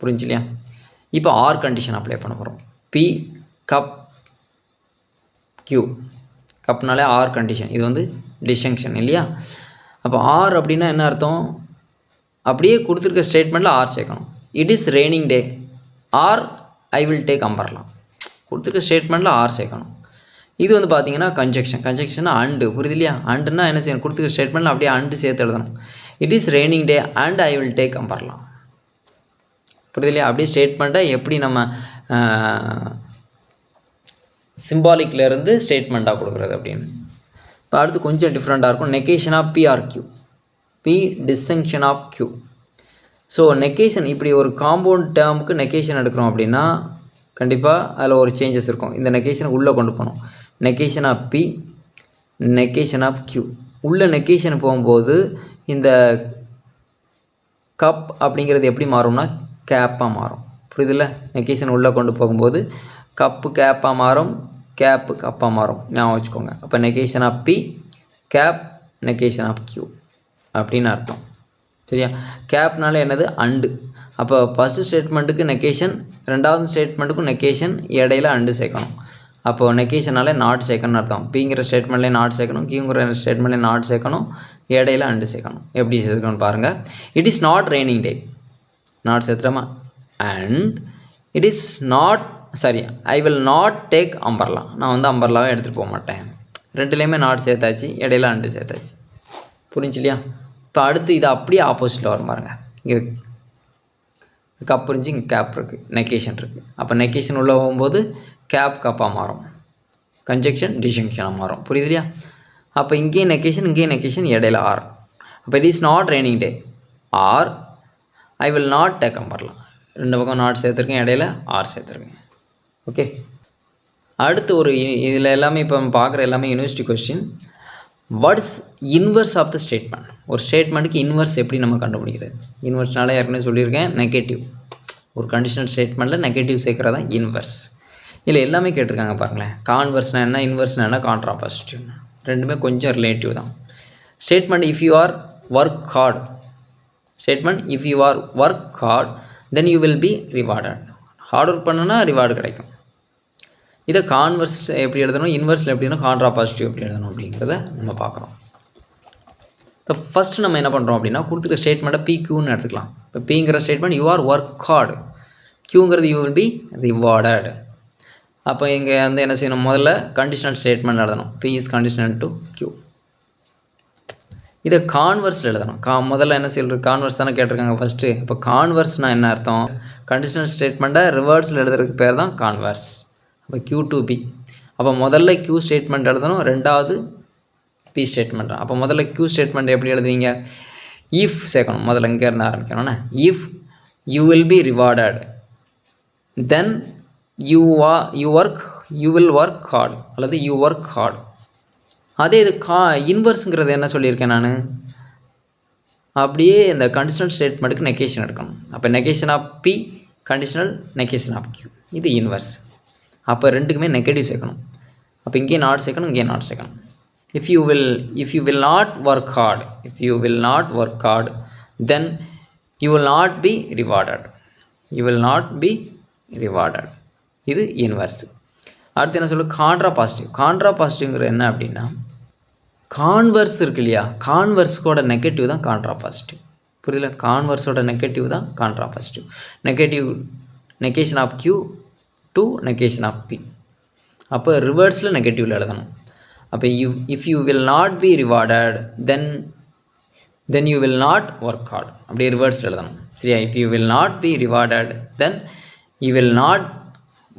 புரிஞ்சு இல்லையா? இப்போ ஆர் கண்டிஷன் அப்ளை பண்ண போகிறோம். P cup Q. கப்னாலே ஆர் கண்டிஷன். இது வந்து டிஸ்ஜங்ஷன் இல்லையா? அப்போ ஆர் அப்படின்னா என்ன அர்த்தம்? அப்படியே கொடுத்துருக்க ஸ்டேட்மெண்ட்டில் ஆர் சேர்க்கணும். It is raining day or I will take umbrella. கொடுத்துருக்க ஸ்டேட்மெண்ட்டில் ஆர் சேர்க்கணும். இது வந்து பார்த்தீங்கன்னா கன்ஜெக்ஷன் அண்டு. புரியுது இல்லையா? அண்டுன்னா என்ன செய்யணும்? கொடுத்துருக்க ஸ்டேட்மெண்ட்டில் அப்படியே அண்டு சேர்த்து எழுதணும். It is raining day and I will take umbrella. புரியுது இல்லையா? அப்படியே ஸ்டேட்மெண்ட்டை எப்படி நம்ம சிம்பாலிக்லேருந்து ஸ்டேட்மெண்ட்டாக கொடுக்குறது அப்படின்னு. இப்போ அடுத்து கொஞ்சம் டிஃப்ரெண்ட்டாக இருக்கும். Negation of P or Q, P disjunction of Q. So negation இப்படி ஒரு காம்பவுண்ட் டேர்முக்கு நெகேஷன் எடுக்கிறோம் அப்படின்னா கண்டிப்பாக அதில் ஒரு சேஞ்சஸ் இருக்கும். இந்த நெகேஷனை உள்ளே கொண்டு போகணும். Negation of P, negation of Q. உள்ள நெகேஷன் போகும்போது இந்த கப் அப்படிங்கிறது எப்படி மாறும்னா கேப்பாக மாறும். புரியுதில்ல? நெகேஷன் உள்ளே கொண்டு போகும்போது கப்பு கேப்பாக மாறும், கேப்பு கப்பாக மாறும். ஞாபகம் வச்சுக்கோங்க. அப்போ negation of P cap, negation of Q அப்படின்னு அர்த்தம். சரியா? கேப்னால என்னது? அண்டு. அப்போ ஃபஸ்ட்டு ஸ்டேட்மெண்ட்டுக்கு நெகேஷன், ரெண்டாவது ஸ்டேட்மெண்ட்டுக்கும் நெகேஷன், இடையில அண்டு சேர்க்கணும். அப்போது நெகேஷனாலே நாட் சேர்க்கணும்னு அர்த்தம். பிங்கிற ஸ்டேட்மெண்ட்லேயே நாட் சேர்க்கணும், கியூங்கிற ஸ்டேட்மெண்ட்லேயே நாட் சேர்க்கணும், இடையில அண்டு சேர்க்கணும். எப்படி சேர்க்கணும்னு பாருங்கள். It is not raining day. Not சேர்த்துறோமா? And it is not I will not take umbrella. நான் வந்து அம்பர்லாவே எடுத்துகிட்டு போக மாட்டேன். ரெண்டுலேயுமே நாட் சேர்த்தாச்சு, இடையில அண்டு சேர்த்தாச்சு. புரிஞ்சு இல்லையா? இப்போ அடுத்து இது அப்படியே ஆப்போசிட்டில் வரும் பாருங்கள். இங்கே கப் இருந்துச்சு, இங்கே கேப் இருக்குது, நெகேஷன் இருக்குது. அப்போ நெகேஷன் உள்ளே போகும்போது கேப் கப்பாக மாறும், கன்ஜெக்ஷன் டிஸ்ஜங்ஷனாக மாறும். புரியுது இல்லையா? அப்போ இங்கேயும் நெகேஷன் இடையில ஆர். அப்போ it is not raining day or I will not take umbrella. ரெண்டு பக்கம் நாட் சேர்த்துருக்கேன், இடையில ஆர் சேர்த்துருக்கேன். ஓகே. அடுத்து ஒரு இதில் எல்லாமே இப்போ நம்ம பார்க்குற எல்லாமே university question. What is inverse of the statement? ஒரு ஸ்டேட்மெண்ட்டுக்கு இன்வர்ஸ் எப்படி நம்ம கண்டுபிடிக்கிறது? இன்வர்ஸ்னால ஏற்கனவே சொல்லியிருக்கேன், நெகட்டிவ். ஒரு கண்டிஷனல் ஸ்டேட்மெண்ட்டில் நெகட்டிவ் சேர்க்குறது தான் இன்வர்ஸ். இல்லை எல்லாமே கேட்டிருக்காங்க பாருங்களேன். கான்வர்ஸ்னால் என்ன, இன்வர்ஸ்னால் என்ன, கான்ட்ராபாசிட்டிவ். ரெண்டுமே கொஞ்சம் ரிலேட்டிவ் தான். Statement if you are work hard. Statement if you are work hard then you will be rewarded. Hard work பண்ணுன்னா ரிவார்டு கிடைக்கும். இதை கான்வர்ஸ் எப்படி எழுதணும், இன்வர்ஸில் எப்படி எழுதணும், கான்ட்ராபாசிட்டிவ் எப்படி எழுதணும் அப்படிங்கிறத நம்ம பார்க்குறோம். இப்போ ஃபஸ்ட்டு நம்ம என்ன பண்ணுறோம் அப்படின்னா கொடுத்துருக்க ஸ்டேட்மெண்ட்டை பிக்யூன்னு எடுத்துக்கலாம். இப்போ பிங்கிற statement you are work hard, கியூங்கிறது யூ வில் பி ரிவார்டட். அப்போ இங்கே வந்து என்ன செய்யணும்? முதல்ல கண்டிஷனல் ஸ்டேட்மெண்ட் எழுதணும். P is conditional to Q. இதை கான்வர்ஸில் எழுதணும். முதல்ல என்ன சொல்கிறது? கான்வர்ஸ் தானே கேட்டிருக்காங்க ஃபஸ்ட்டு. இப்போ கான்வர்ஸ்னால் என்ன அர்த்தம்? கண்டிஷனல் ஸ்டேட்மெண்ட்டை ரிவர்ஸில் எழுதுறதுக்கு பேர் தான் கான்வர்ஸ். அப்போ கியூ டு பி. அப்போ முதல்ல கியூ ஸ்டேட்மெண்ட் எழுதணும், ரெண்டாவது பி ஸ்டேட்மெண்ட். அப்போ முதல்ல கியூ ஸ்டேட்மெண்ட் எப்படி எழுதுவீங்க? இஃப் சேர்க்கணும். முதல்ல இங்கேருந்து ஆரம்பிக்கணும்னா if you will be rewarded then you will work hard அல்லது யூ ஒர்க் ஹார்ட். அதே இது இன்வர்ஸுங்கிறது என்ன சொல்லியிருக்கேன் நான்? அப்படியே இந்த கண்டிஷனல் ஸ்டேட்மெண்ட்டுக்கு நெகேஷன் எடுக்கணும். அப்போ negation of P conditional, negation of Q. இது இன்வர்ஸ். அப்போ ரெண்டுக்குமே நெகட்டிவ் சேர்க்கணும். அப்போ இங்கே நாட் சேர்க்கணும், இங்கே நாட் சேர்க்கணும். If you will not work heart then you will not be rewarded. இது இன்வர்ஸ். அடுத்து என்ன சொல்லுது? கான்ட்ராபாசிட்டிவ்ங்கிறது என்ன அப்படின்னா கான்வர்ஸ் இருக்கு இல்லையா, கான்வர்ஸோட நெகட்டிவ் தான் கான்ட்ராபாசிட்டிவ். புரியல? கான்வர்ஸோட நெகட்டிவ் தான் contrapositive. Negation of Q to negation of P. அப்போ ரிவர்ஸில் நெகட்டிவில் எழுதணும். அப்போ if you will not be rewarded then you will not work hard. அப்படியே ரிவர்ஸில் எழுதணும். சரியா? If you will not be rewarded then you will not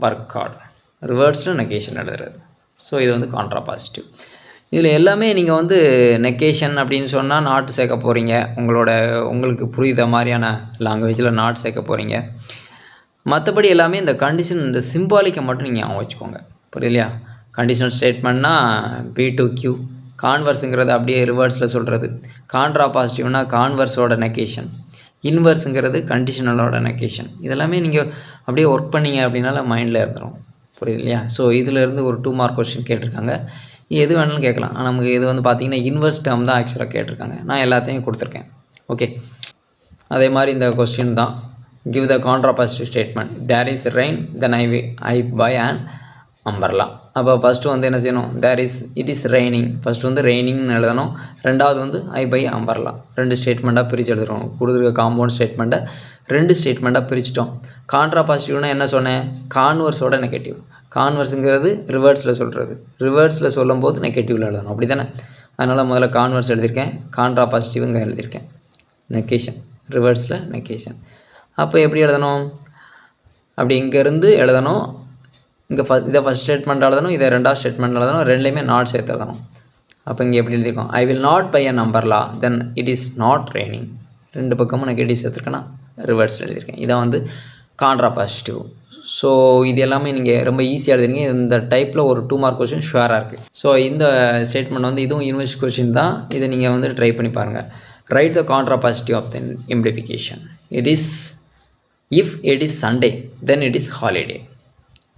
work hard. ரிவர்ஸில் நெகேஷன் எழுதுறது. ஸோ இது வந்து கான்ட்ராபாசிட்டிவ். இதில் எல்லாமே நீங்கள் வந்து நெகேஷன் அப்படின்னு சொன்னால் நாட் சேர்க்க போகிறீங்க. உங்களுக்கு புரியுத மாதிரியான லாங்குவேஜில் நாட் சேர்க்க போகிறீங்க. மற்றபடி எல்லாமே இந்த கண்டிஷன் இந்த சிம்பாலிக்கை மட்டும் நீங்கள் ஞாபகம் வச்சுக்கோங்க. புரியலையா? கண்டிஷனல் ஸ்டேட்மெண்ட்னா பி டு கியூ, கான்வர்ஸுங்கிறது அப்படியே ரிவர்ஸில் சொல்கிறது, கான்ட்ரா பாசிட்டிவ்னா கான்வர்ஸோட நெகேஷன், இன்வர்ஸுங்கிறது கண்டிஷனலோட நெகேஷன். இதெல்லாமே நீங்கள் அப்படியே ஒர்க் பண்ணிங்க அப்படின்னால மைண்டில் இருந்துடும். புரியுது இல்லையா? ஸோ இதிலேருந்து ஒரு 2 மார்க் கொஸ்டின் கேட்டிருக்காங்க. எது வேணாலும் கேட்கலாம். நமக்கு இது வந்து பார்த்திங்கன்னா இன்வர்ஸ் டேர்ம் தான் ஆக்சுவலாக கேட்டிருக்காங்க. நான் எல்லாத்தையும் கொடுத்துருக்கேன். ஓகே, அதே மாதிரி இந்த கொஸ்டின் தான். Give the contrapositive statement. There is rain then I buy and umbrella. அப்போ ஃபஸ்ட்டு வந்து என்ன செய்யணும்? It is raining. ஃபஸ்ட்டு வந்து ரெய்னிங்னு எழுதணும். ரெண்டாவது வந்து ஐ பை அம்பர்லா. 2 ஸ்டேட்மெண்ட்டாக பிரித்து எழுதுறோம். கொடுத்துருக்க காம்பவுண்ட் ஸ்டேட்மெண்ட்டை 2 ஸ்டேட்மெண்ட்டாக பிரிச்சிட்டோம். கான்ட்ராபாசிட்டிவ்னா என்ன சொன்னேன்? கான்வர்ஸோட நெகட்டிவ். கான்வர்ஸுங்கிறது ரிவர்ஸில் சொல்கிறது. ரிவர்ஸில் சொல்லும்போது நெகட்டிவில் எழுதணும். அப்படி தானே? அதனால் முதல்ல கான்வர்ஸ் எழுதியிருக்கேன், கான்ட்ராபாசிட்டிவ்ங்க எழுதியிருக்கேன். நெகேஷன், ரிவர்ஸில் நெகேஷன். அப்போ எப்படி எழுதணும்? அப்படி இங்கேருந்து எழுதணும். இங்கே இதை ஃபஸ்ட் ஸ்டேட்மெண்ட் எழுதணும், இதை 2வது ஸ்டேட்மெண்ட் எழுதணும். ரெண்டுலேயுமே நாட் சேர்த்து எழுதணும். அப்போ இங்கே எப்படி எழுதியிருக்கோம்? I will not buy an umbrella then it is not raining. 2 பக்கமும் நெகட்டிவ் சேர்த்துருக்கேன்னா ரிவர்ஸ் எழுதியிருக்கேன். இதான் வந்து கான்ட்ராபாசிட்டிவ். ஸோ இது எல்லாமே நீங்கள் ரொம்ப ஈஸியாக எழுதுறீங்க. இந்த டைப்பில் ஒரு 2 மார்க் கொஸ்டின் ஷுவராக இருக்குது. ஸோ இந்த ஸ்டேட்மெண்ட் வந்து இதுவும் யூனிவர்சிட்டி கொஸ்டின் தான். இதை நீங்கள் வந்து ட்ரை பண்ணி பாருங்கள். Write the contrapositive of the implication. If it is Sunday then it is holiday.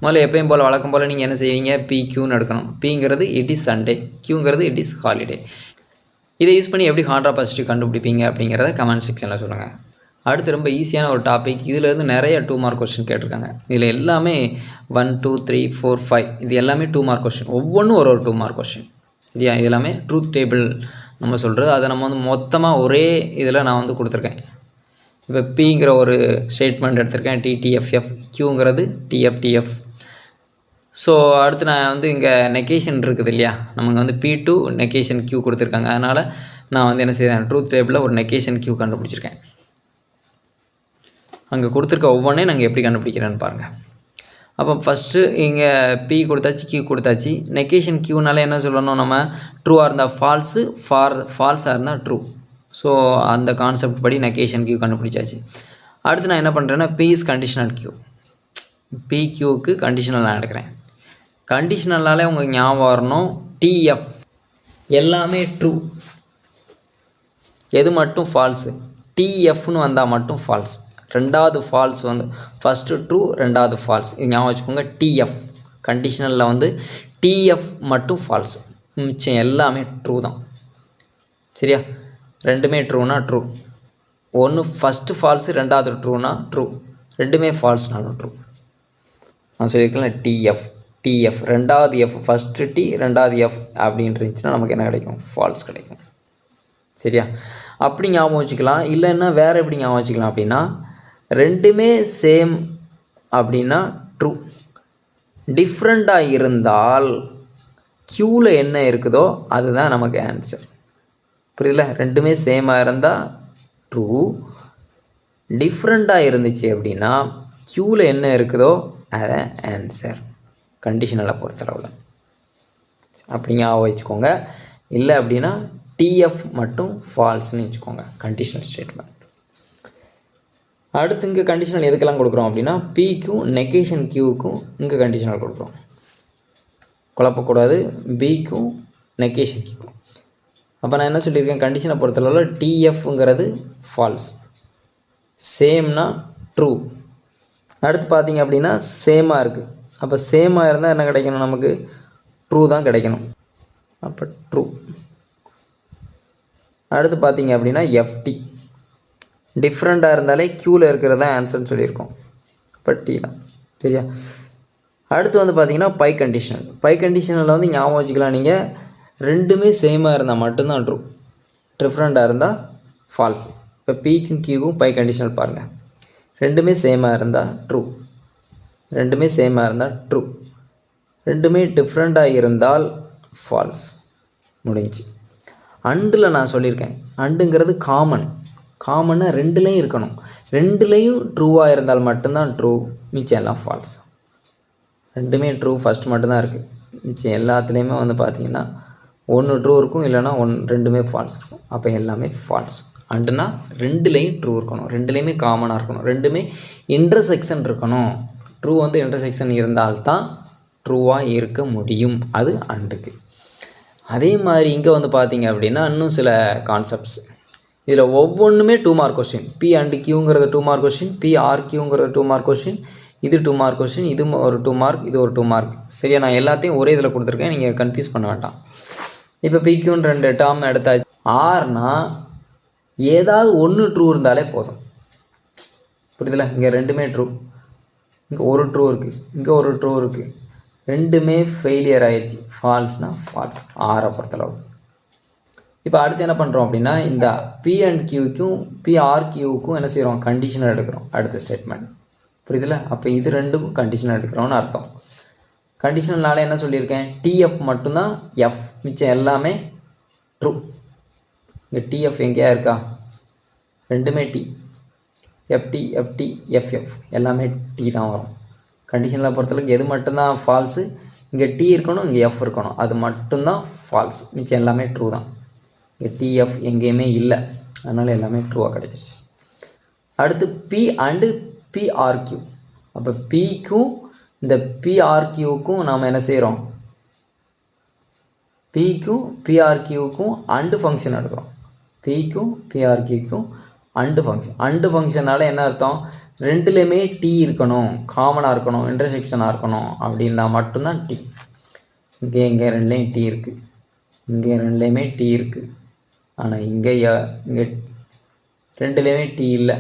முதல்ல எப்பயும் போல் வழக்கம் போல் நீங்கள் என்ன செய்வீங்க? PQன்னு எடுக்கணும். Pங்கிறது இட் இஸ் சண்டே, Qங்கிறது இட் இஸ் ஹாலிடே. இதை யூஸ் பண்ணி எப்படி கான்ட்ராபாசிட்டிவ் கண்டுபிடிப்பீங்க அப்படிங்கிறத கமெண்ட் செக்ஷனில் சொல்லுங்கள். அடுத்து ரொம்ப ஈஸியான ஒரு டாபிக். இதிலேருந்து நிறைய 2 மார்க் கொஸ்டின் கேட்டிருக்காங்க. இதில் எல்லாமே 1 2 3 4 5 இது எல்லாமே 2 மார்க் கொஸ்டின். ஒவ்வொன்றும் ஒரு 2 மார்க் கொஸ்டின். சரியா? இது எல்லாமே ட்ரூத் டேபிள் நம்ம சொல்கிறது. அதை நம்ம வந்து மொத்தமாக ஒரே இதில் நான் வந்து கொடுத்துருக்கேன். இப்போ Pங்கிற ஒரு ஸ்டேட்மெண்ட் எடுத்திருக்கேன், TTFF. Qங்கிறது TFTF. ஸோ அடுத்து நான் வந்து இங்கே நெகேஷன் இருக்குது இல்லையா? நமக்கு வந்து P2 நெகேஷன் Q கொடுத்துருக்காங்க. அதனால் நான் வந்து என்ன செய்கிறேன்? ட்ரூத் டேபிளில் ஒரு நெகேஷன் Q கண்டுபிடிச்சிருக்கேன். அங்கே கொடுத்துருக்க ஒவ்வொன்றே நாங்கள் எப்படி கண்டுபிடிக்கிறேன்னு பாருங்கள். அப்போ ஃபஸ்ட்டு இங்கே P கொடுத்தாச்சு, Q கொடுத்தாச்சு. நெகேஷன் Qனால என்ன சொல்லணும்? நம்ம ட்ரூவாக இருந்தால் ஃபால்ஸு, ஃபால்ஸாக இருந்தால் ட்ரூ. ஸோ அந்த கான்செப்ட் படி நெகேஷன் Q கண்டுபிடிச்சாச்சு. அடுத்து நான் என்ன பண்ணுறேன்னா P இஸ் கண்டிஷனல் Q. PQக்கு கண்டிஷனல் நான் எடுக்கிறேன். கண்டிஷனலாலே உங்களுக்கு ஞாபகம் வரணும், TF எல்லாமே ட்ரூ, எது மட்டும் ஃபால்ஸு? TFன்னு வந்தால் மட்டும் ஃபால்ஸ். ரெண்டாவது ஃபால்ஸ் வந்து ஃபஸ்ட்டு ட்ரூ, ரெண்டாவது ஃபால்ஸ். இது ஞாபகம் வச்சுக்கோங்க. TF கண்டிஷனலில் வந்து TF மட்டும் ஃபால்ஸ், மிச்சம் எல்லாமே ட்ரூ தான். சரியா? ரெண்டுமே ட்ரூனா ட்ரூ. ஒன்று ஃபஸ்ட்டு ஃபால்ஸு, ரெண்டாவது ட்ரூனா ட்ரூ. ரெண்டுமே ஃபால்ஸ்னாலும் ட்ரூ. நான் சொல்லியிருக்கேன் TF ரெண்டாவது F, ஃபஸ்ட்டு T ரெண்டாவது F அப்படின்னு இருந்துச்சுன்னா நமக்கு என்ன கிடைக்கும்? ஃபால்ஸ் கிடைக்கும். சரியா? அப்படி ஞாபகம் வச்சுக்கலாம். இல்லைன்னா வேறு எப்படி ஞாபகம் வச்சுக்கலாம் அப்படின்னா, ரெண்டுமே சேம் அப்படின்னா ட்ரூ. டிஃப்ரெண்ட்டாக இருந்தால் க்யூவில் என்ன இருக்குதோ அதுதான் நமக்கு ஆன்சர். புரியல? ரெண்டுமே சேமாக இருந்தால் ட்ரூ, டிஃப்ரெண்ட்டாக இருந்துச்சு அப்படின்னா க்யூவில் என்ன இருக்குதோ அதுதான் ஆன்சர். கண்டிஷனலை பொறுத்தளவில் அப்படி ஞாபகம் வச்சுக்கோங்க. இல்லை அப்படின்னா TF மட்டும் ஃபால்ஸ்னு வச்சுக்கோங்க, கண்டிஷனல் ஸ்டேட்மெண்ட். அடுத்து இங்கே கண்டிஷனல் எதுக்கெல்லாம் கொடுக்குறோம் அப்படின்னா Pக்கும் நெகேஷன் Qக்கும் இங்கே கண்டிஷனல் கொடுக்குறோம். குழப்பக்கூடாது. Bக்கும் நெகேஷன் Qக்கும். அப்போ நான் என்ன சொல்லியிருக்கேன்? கண்டிஷனை பொறுத்தளவில் TFங்கிறது ஃபால்ஸ், சேம்னா ட்ரூ. அடுத்து பார்த்தீங்க அப்படின்னா சேமாக இருக்குது. அப்போ சேமாக இருந்தால் என்ன கிடைக்கணும்? நமக்கு ட்ரூ தான் கிடைக்கணும். அப்போ ட்ரூ. அடுத்து பார்த்தீங்க அப்படின்னா FT டிஃப்ரெண்ட்டாக இருந்தாலே க்யூவில் இருக்கிறது தான் ஆன்சர்னு சொல்லியிருக்கோம். இப்போ T தான். சரியா? அடுத்து வந்து பார்த்தீங்கன்னா பை கண்டிஷனலில் வந்து ஞாபகம் வச்சுக்கலாம். நீங்கள் ரெண்டுமே சேமாக இருந்தால் மட்டும்தான் ட்ரூ, டிஃப்ரெண்ட்டாக இருந்தால் ஃபால்ஸ். இப்போ Pக்கும் Qக்கும் பை கண்டிஷனல் பாருங்கள். ரெண்டுமே சேமாக இருந்தால் ட்ரூ, ரெண்டுமே சேமாக இருந்தால் ட்ரூ, ரெண்டுமே டிஃப்ரெண்ட்டாக இருந்தால் ஃபால்ஸ். முடிஞ்சு. அண்டில் நான் சொல்லியிருக்கேன், அண்டுங்கிறது காமன்னா ரெண்டுலேயும் இருக்கணும். ரெண்டுலேயும் ட்ரூவாக இருந்தால் மட்டும்தான் ட்ரூ, மிச்சம் எல்லாம் ஃபால்ஸ். ரெண்டுமே ட்ரூ ஃபஸ்ட் மட்டும்தான் இருக்குது, மிச்சம் எல்லாத்துலேயுமே வந்து பார்த்திங்கன்னா ஒன்று ட்ரூ இருக்கும், இல்லைனா ரெண்டுமே ஃபால்ஸ் இருக்கும். அப்போ எல்லாமே ஃபால்ஸ். அண்டுனா ரெண்டுலேயும் ட்ரூ இருக்கணும், ரெண்டுலேயுமே காமனாக இருக்கணும், ரெண்டுமே இன்டர்செக்ஷன் இருக்கணும். ட்ரூ வந்து இன்டர்செக்ஷன் இருந்தால்தான் ட்ரூவாக இருக்க முடியும். அது அண்டுக்கு. அதே மாதிரி இங்கே வந்து பார்த்தீங்க அப்படின்னா இன்னும் சில கான்செப்ட்ஸ். இதில் ஒவ்வொன்றுமே 2 மார்க் கொஸ்டின். பி அண்டு கியூங்கிறது 2 மார்க் கொஸ்டின், பி ஆர் கியூங்கிறது 2 மார்க் கொஸ்டின், இது 2 மார்க் கொஸ்டின், இது ஒரு 2 மார்க், இது ஒரு 2 மார்க். சரியா, நான் எல்லாத்தையும் ஒரே இதில் கொடுத்துருக்கேன், நீங்கள் கன்ஃபியூஸ் பண்ண வேண்டாம். இப்போ பிக்யூன்னு 2 டேர்ம் எடுத்தாச்சு. ஆர்னா ஏதாவது ஒன்று ட்ரூ இருந்தாலே போதும். புரியுதுல, இங்கே ரெண்டுமே ட்ரூ, இங்கே ஒரு ட்ரூ இருக்குது, இங்கே ஒரு ட்ரூ இருக்குது, ரெண்டுமே ஃபெயிலியர் ஆயிடுச்சு. ஃபால்ஸ்னால் ஃபால்ஸ் ஆரை பொறுத்தளவுக்கு. இப்போ அடுத்து என்ன பண்ணுறோம் அப்படின்னா, இந்த பி அண்ட் கியூக்கும் பிஆர் கியூவுக்கும் என்ன செய்கிறோம், கண்டிஷனை எடுக்கிறோம். அடுத்த ஸ்டேட்மெண்ட் புரியுதுல. அப்போ இது ரெண்டுக்கும் கண்டிஷனை எடுக்கிறோன்னு அர்த்தம். கண்டிஷனல்னால என்ன சொல்லியிருக்கேன், டிஎஃப் மட்டும்தான் எஃப், மிச்சம் எல்லாமே ட்ரூ. இங்கே டிஎஃப் எங்கேயா இருக்கா, ரெண்டுமே டி, எஃப்டி எஃப்டி எஃப்எஃப் எல்லாமே டி தான் வரும். கண்டிஷனில் பொறுத்தளவுக்கு எது மட்டும்தான் ஃபால்ஸு, இங்கே டி இருக்கணும், இங்கே எஃப் இருக்கணும், அது மட்டும்தான் ஃபால்ஸ், மிச்சம் எல்லாமே ட்ரூ தான். இங்கே டிஎஃப் எங்கேயுமே இல்லை, அதனால் எல்லாமே ட்ரூவாக கிடைச்சிச்சு. அடுத்து பி அண்டு பிஆர்கியூ. அப்போ பிக்கும் இந்த பிஆர்கியூவுக்கும் நாம் என்ன செய்கிறோம், பிக்கும் பிஆர்கியூவுக்கும் அண்டு ஃபங்க்ஷன் எடுக்கிறோம். பிக்கும் பிஆர்கியூக்கும் அண்டு ஃபங்க்ஷன். அண்டு ஃபங்க்ஷனால் என்ன அர்த்தம், ரெண்டுலேயுமே டி இருக்கணும், காமனாக இருக்கணும், இன்டர்செக்ஷனாக இருக்கணும் அப்படின்னா மட்டும்தான் டி. இங்கே ரெண்டுலேயும் டி இருக்குது, இங்கே ரெண்டுலேயுமே டி இருக்குது, ஆனால் இங்கே ரெண்டுலேயுமே டி இல்லை,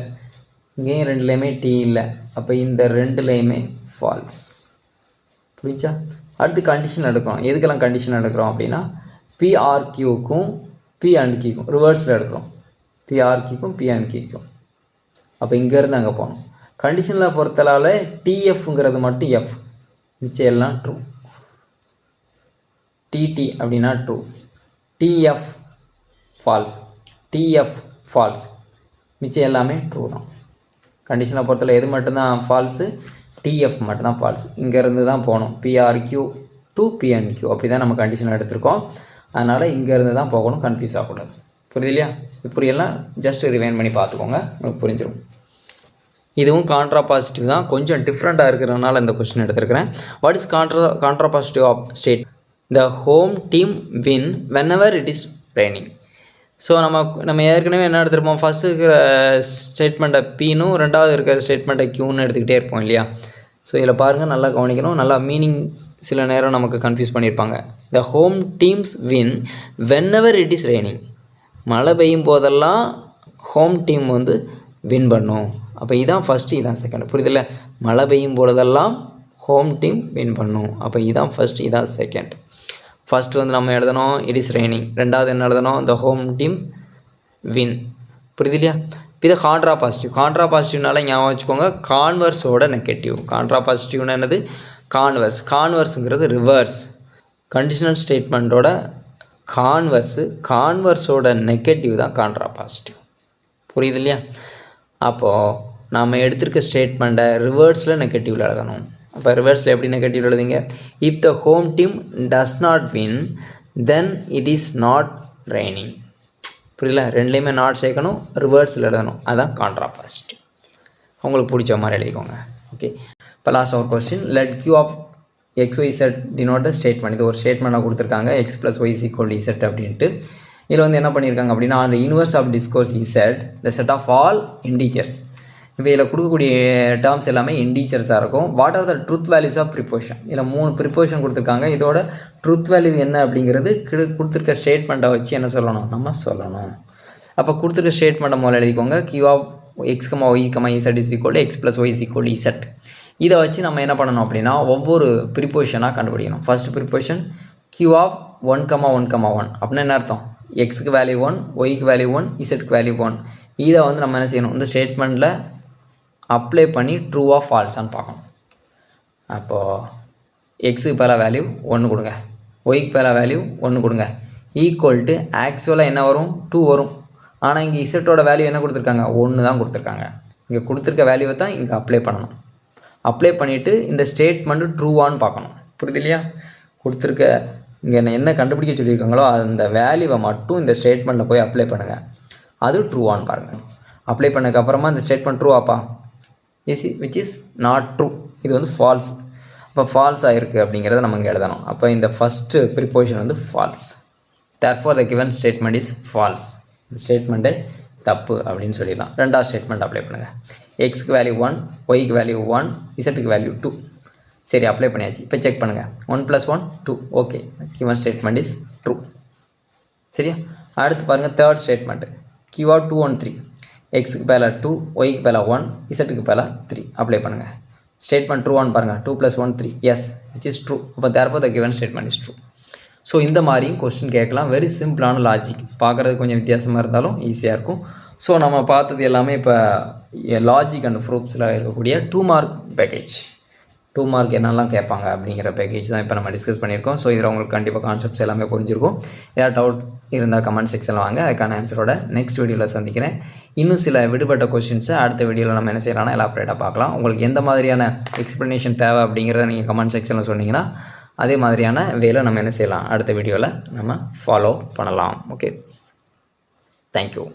இங்கேயும் ரெண்டுலேயுமே டி இல்லை. அப்போ இந்த ரெண்டுலேயுமே ஃபால்ஸ். புரிஞ்சா. அடுத்து கண்டிஷன் எடுக்கிறோம். எதுக்கெல்லாம் கண்டிஷன் எடுக்கிறோம் அப்படின்னா, பிஆர்கியூக்கும் பி அண்ட் கியூக்கும் ரிவர்ஸில் எடுக்கிறோம், பிஆர்கியூக்கும் பி அண்ட் கியூக்கும். அப்போ இங்கேருந்து அங்கே போகணும். கண்டிஷனில் பொறுத்தளால் டிஎஃப்ங்கிறது மட்டும் எஃப், மிச்சம் எல்லாம் ட்ரூ. டிடி அப்படின்னா true, TF false, TF false, மிச்சம் எல்லாமே ட்ரூ தான். கண்டிஷனை பொறுத்தல எது மட்டும்தான் ஃபால்ஸு, டிஎஃப் மட்டும்தான் ஃபால்ஸ். இங்கேருந்து தான் போகணும், பிஆர்கியூ டு பிஎன்கியூ, அப்படி தான் நம்ம கண்டிஷன் எடுத்திருக்கோம். அதனால் இங்கேருந்து தான் போகணும், கன்ஃபியூஸ் ஆகக்கூடாது. புரியுது இல்லையா. இப்படியெல்லாம் ஜஸ்ட் ரிவைன் பண்ணி பார்த்துக்கோங்க, உங்களுக்கு புரிஞ்சிடும். இதுவும் கான்ட்ரா பாசிட்டிவ் தான், கொஞ்சம் டிஃப்ரெண்ட்டாக இருக்கிறதுனால இந்த கொஸ்டின் எடுத்துருக்கிறேன். What is contrapositive of state, the home team win whenever it is raining. So நம்ம ஏற்கனவே என்ன எடுத்துருப்போம், ஃபஸ்ட்டு இருக்கிற ஸ்டேட்மெண்ட்டை பீனும் ரெண்டாவது இருக்கிற ஸ்டேட்மெண்ட்டை கியூன்னு எடுத்துக்கிட்டே இருப்போம் இல்லையா. ஸோ இதில் பாருங்கள், நல்லா கவனிக்கணும், நல்லா மீனிங் சில நேரம் நமக்கு கன்ஃபியூஸ் பண்ணியிருப்பாங்க. The home teams win whenever it is raining. மழை பெய்யும் போதெல்லாம் ஹோம் டீம் வந்து வின் பண்ணும். அப்போ இதான் ஃபஸ்ட்டு, இதான் செகண்ட். புரியுதில்ல, மழை பெய்யும் பொழுதெல்லாம் ஹோம் டீம் வின் பண்ணும். அப்போ இதான் ஃபஸ்ட்டு, இதான் செகண்ட். ஃபஸ்ட்டு வந்து நம்ம எழுதணும் இட் இஸ் ரெய்னிங், ரெண்டாவது என்ன எழுதணும், த ஹோம் டீம் வின். புரியுது இல்லையா. இது கான்ட்ரா பாசிட்டிவ். கான்ட்ரா பாசிட்டிவ்னால ஞாபகம் வச்சுக்கோங்க, கான்வர்ஸோட நெகட்டிவ். கான்ட்ரா பாசிட்டிவ்னா என்னது, கான்வர்ஸ். கான்வர்ஸுங்கிறது ரிவர்ஸ். கண்டிஷனல் ஸ்டேட்மெண்ட்டோட கான்வர்ஸோட நெகட்டிவ் தான் கான்ட்ரா பாசிட்டிவ். புரியுது இல்லையா. அப்போது நாம் எடுத்திருக்க ஸ்டேட்மெண்ட்டை ரிவர்ஸில் நெகட்டிவில் எழுதணும். அப்போ ரிவர்ஸில் எப்படி நெகட்டிவ் எழுதுங்க, if the home team does not win then it is not raining. புரியல, ரெண்டுலேயுமே நாட் சேர்க்கணும், ரிவர்ஸில் எழுதணும், அதுதான் கான்ட்ரா பாசிட்டிவ். உங்களுக்கு பிடிச்ச மாதிரி எழுதிக்கோங்க. ஓகே, இப்போ லாஸ்ட் ஒரு question, let Q of X Y set denote the statement. இது ஒரு ஸ்டேட்மெண்ட்டாக கொடுத்துருக்காங்க, X plus Y is equal to Z அப்படின்ட்டு. இதில் வந்து என்ன பண்ணியிருக்காங்க அப்படின்னா, அந்த universe of discourse Z the set of all integers. இப்போ இதில் கொடுக்கக்கூடிய டேர்ம்ஸ் எல்லாமே இண்டீஜர்ஸாக இருக்கும். What are the truth values of proposition. இதில் 3 ப்ரிப்போஷன் கொடுத்துருக்காங்க. இதோட ட்ரூத் வேல்யூ என்ன அப்படிங்கிறது கொடுத்துருக்க ஸ்டேட்மெண்ட்டை வச்சு என்ன சொல்லணும், நம்ம சொல்லணும். அப்போ கொடுத்துருக்க ஸ்டேட்மெண்ட்டை முதல்ல எழுதிக்கோங்க, Q of X comma Y comma Z is equal to X plus Y is equal to Z. இதை வச்சு நம்ம என்ன பண்ணணும் அப்படின்னா, ஒவ்வொரு ப்ரிப்போஷனாக கண்டுபிடிக்கணும். First proposition Q of 1 comma 1 comma 1 அப்படின்னா என்ன அர்த்தம், எக்ஸுக்கு வேல்யூ 1, ஒய்க்கு வேல்யூ 1, இசட்டுக்கு வேல்யூ 1. இதை வந்து நம்ம என்ன செய்யணும், இந்த ஸ்டேட்மெண்ட்டில் அப்ளை பண்ணி ட்ரூவாக ஃபால்ஸான்னு பார்க்கணும். அப்போது எக்ஸுக்கு பேர வேல்யூ 1 கொடுங்க, ஒய்க்கு பேர வேல்யூ 1 கொடுங்க, ஈக்குவல் டு ஆக்சுவலாக என்ன வரும், 2 வரும். ஆனால் இங்கே இசட்டோட வேல்யூ என்ன கொடுத்துருக்காங்க, 1 தான் கொடுத்துருக்காங்க. இங்கே கொடுத்துருக்க வேல்யூவை தான் இங்கே அப்ளை பண்ணணும். அப்ளை பண்ணிவிட்டு இந்த ஸ்டேட்மெண்ட்டு ட்ரூவான்னு பார்க்கணும். புரியுது இல்லையா. கொடுத்துருக்க இங்கே என்ன கண்டுபிடிக்க சொல்லியிருக்காங்களோ அந்த வேல்யூவை மட்டும் இந்த ஸ்டேட்மெண்ட்டில் போய் அப்ளை பண்ணுங்கள். அது ட்ரூவான்னு பாருங்கள். அப்ளை பண்ணதுக்கப்புறமா இந்த ஸ்டேட்மெண்ட் ட்ரூவாப்பா விச் இஸ் நாட் ட்ரூ, இது வந்து ஃபால்ஸ். அப்போ ஃபால்ஸ் ஆகிருக்கு அப்படிங்கிறத நம்ம இங்கே எழுதணும். அப்போ இந்த ஃபஸ்ட்டு ப்ரிப்போசிஷன் வந்து false. Therefore the given statement is false. இந்த ஸ்டேட்மெண்ட்டே தப்பு அப்படின்னு சொல்லிடலாம். ரெண்டாவது ஸ்டேட்மெண்ட் அப்ளை பண்ணுங்கள். எக்ஸ்க்கு வேல்யூ 1, ஒய்க்கு வேல்யூ 1, இசட்டுக்கு வேல்யூ 2. சரி, அப்ளை பண்ணியாச்சு. இப்போ செக் பண்ணுங்கள். 1 + 1 2. Okay, given statement is true. சரியா? அடுத்து பாருங்கள் தேர்ட் ஸ்டேட்மெண்ட். கியூஆர் 2 1 3. எக்ஸுக்கு பேலா 2, ஒய்க்கு பேலா 1, இசட்டுக்கு பேலா 3. அப்ளை பண்ணுங்கள். ஸ்டேட்மெண்ட் ட்ரூவான்னு பாருங்கள். 2 + 1 3. Yes, which is true. அப்போ therefore the given statement is true. So இந்த மாதிரியும் கொஸ்டின் கேட்கலாம். வெரி சிம்பிளான லாஜிக். பார்க்குறது கொஞ்சம் வித்தியாசமாக இருந்தாலும் ஈஸியாக இருக்கும். ஸோ நம்ம பார்த்தது எல்லாமே இப்போ லாஜிக் அண்ட் ப்ரூஃப்ஸில் இருக்கக்கூடிய 2 மார்க் பேக்கேஜ். 2 மார்க் என்னெல்லாம் கேட்பாங்க அப்படிங்கிற பேக்கேஜ் தான் இப்போ நம்ம டிஸ்கஸ் பண்ணியிருக்கோம். ஸோ இதில் உங்களுக்கு கண்டிப்பாக கான்செப்ட்ஸ் எல்லாமே புரிஞ்சிருக்கும். ஏதாவது டவுட் இருந்தால் கமெண்ட் செக்ஷனில் வாங்க, அதுக்கான ஆன்சரோட நெக்ஸ்ட் வீடியோவில் சந்திக்கிறேன். இன்னும் சில விடுபட்ட கொஸ்டின்ஸை அடுத்த வீடியோவில் நம்ம என்ன செய்யலாம்னா எலாபரேட்டாக பார்க்கலாம். உங்களுக்கு எந்த மாதிரியான எக்ஸ்ப்ளனேஷன் தேவை அப்படிங்கிறத நீங்கள் கமெண்ட் செக்ஷனில் சொன்னீங்கன்னா அதே மாதிரியான வேலை நம்ம என்ன செய்யலாம் அடுத்த வீடியோவில் நம்ம ஃபாலோ பண்ணலாம். Okay, thank you.